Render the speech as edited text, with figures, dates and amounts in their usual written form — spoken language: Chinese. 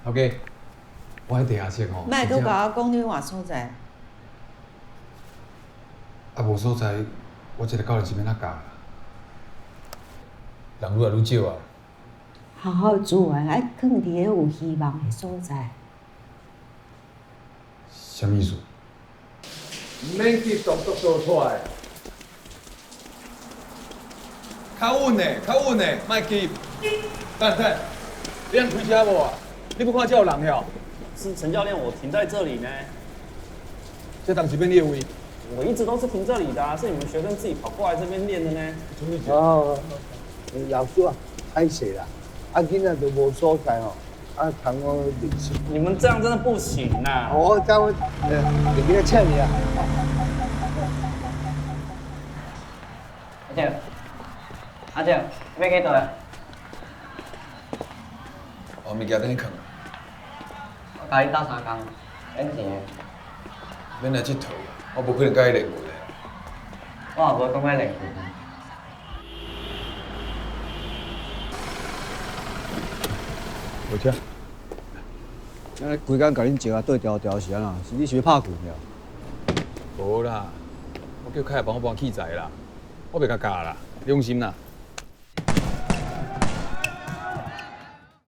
头家，我喺地下室吼。莫阁甲我讲你换所在。啊，无所在，我一个教练是免哪教啦。人愈来愈少啊。好好做啊，爱放伫个有希望的所在。什么意思？唔免急动作做出来。较稳的，较稳的，莫急。等，你按开车无啊？你不看这有人了？是陈教练，我停在这里呢。这当时变列位。我一直都是停这里的啊，是你们学生自己跑过来这边练的呢。哦，老师啊，歹势啦，啊囡仔都无所在吼，啊通我练习。你们这样真的不行呐！我教我，你给他劝你啊。阿姐，要几多啊？哦，物件等你放。我甲你斗3工，免钱的。免来佚佗，我无可能甲你练过的。我也无讲要练拳。有车。那规工甲恁招啊，对调是安怎？是你学拍拳了？无啦，我叫凯帮我搬器材啦，我袂甲教啦，你放心啦。